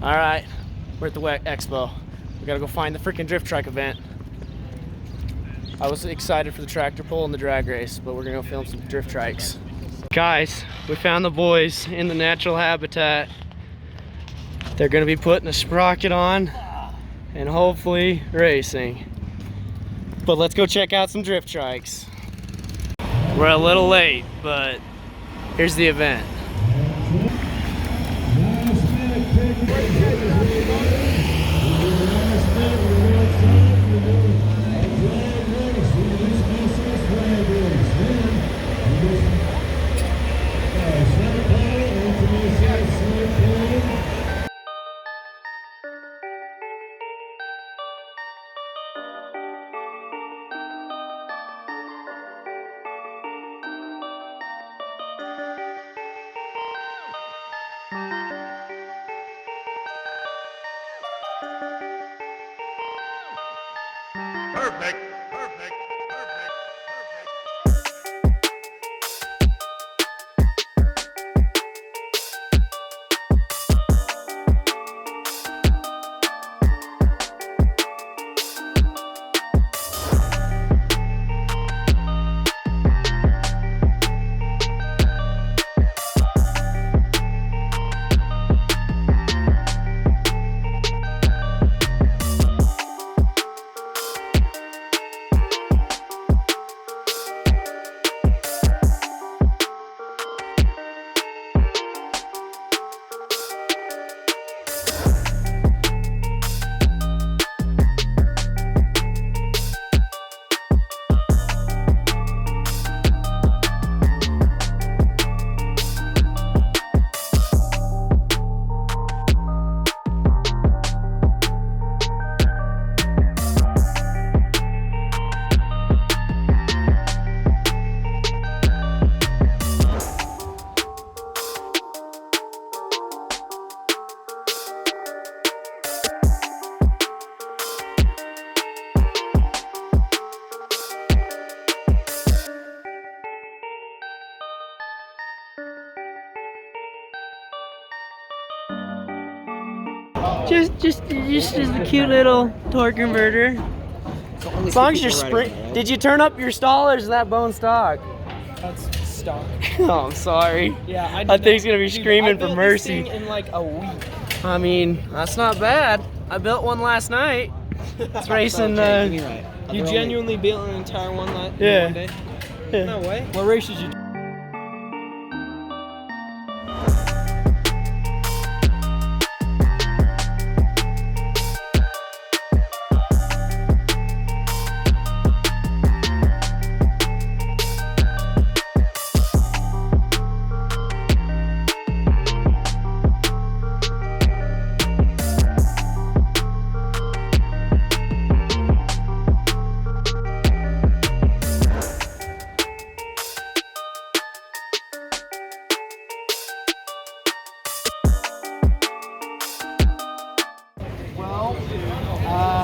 All right, we're at the WEC Expo. We gotta go find the freaking drift trike event. I was excited for the tractor pull and the drag race, but we're gonna go film some drift trikes. Guys, we found the boys in the natural habitat. They're gonna be putting a sprocket on and hopefully racing. But let's go check out some drift trikes. We're a little late, but here's the event. Perfect, perfect, perfect, Just as a cute little torque converter. As long as you're sprint. Did you turn up your stall or is that bone stock? That's stock. Oh, I'm sorry. Yeah, I think he's gonna be screaming for mercy. This thing in like a week. I mean, that's not bad. I built one last night. It's racing. You genuinely built an entire one one day? Yeah. No way. What race did you do?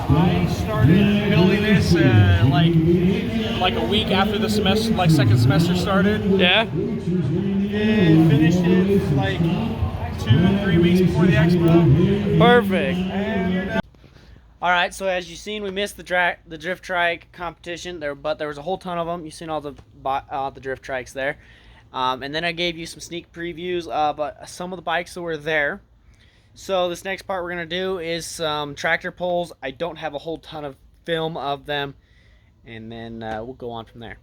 I started building this like a week after the semester, like second semester started. Yeah. And finished it like 2-3 weeks before the expo. Perfect. And, All right. So as you've seen, we missed the drift trike competition there, but there was a whole ton of them. You've seen all the drift trikes there, and then I gave you some sneak previews. But some of the bikes that were there. So this next part we're gonna do is some tractor pulls. I don't have a whole ton of film of them, and then we'll go on from there.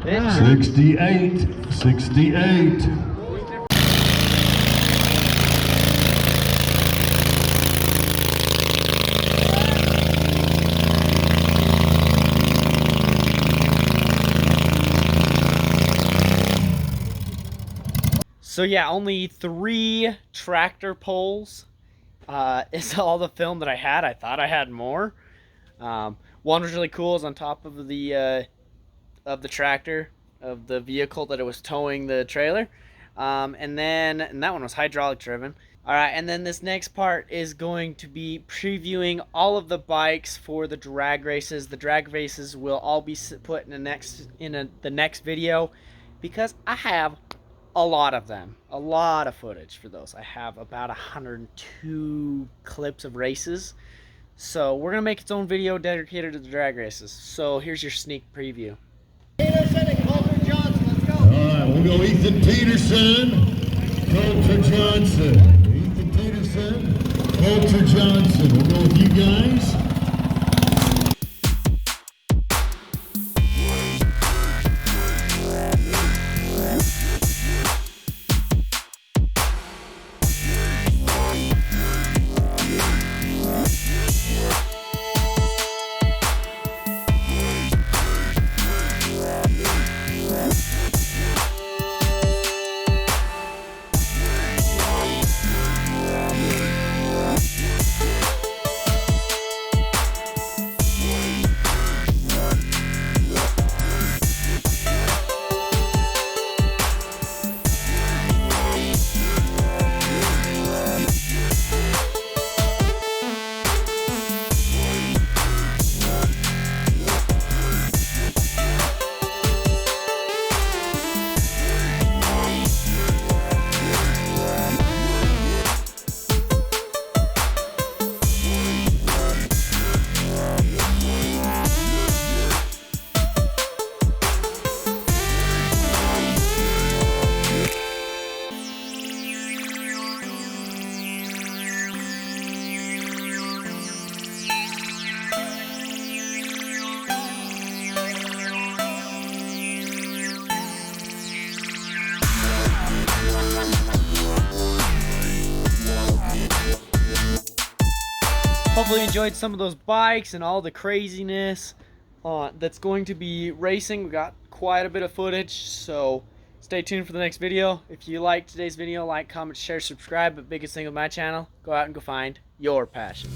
68, 68. So yeah, only 3 tractor pulls is all the film that I had. I thought I had more. One was really cool. It's on top of the tractor, of the vehicle that it was towing the trailer. And that one was hydraulic driven. All right, and then this next part is going to be previewing all of the bikes for the drag races. The drag races will all be put in the next video, because I have a lot of them, a lot of footage for those. I have about 102 clips of races, so we're gonna make its own video dedicated to the drag races. So here's your sneak preview. Peterson and Coulter Johnson, let's go. All right, we'll go Ethan Peterson, Coulter Johnson. Ethan Peterson, Coulter Johnson. We'll go with you guys. Hopefully you enjoyed some of those bikes and all the craziness that's going to be racing. We got quite a bit of footage, so stay tuned for the next video. If you liked today's video, like, comment, share, subscribe. But biggest thing with my channel, go out and go find your passion.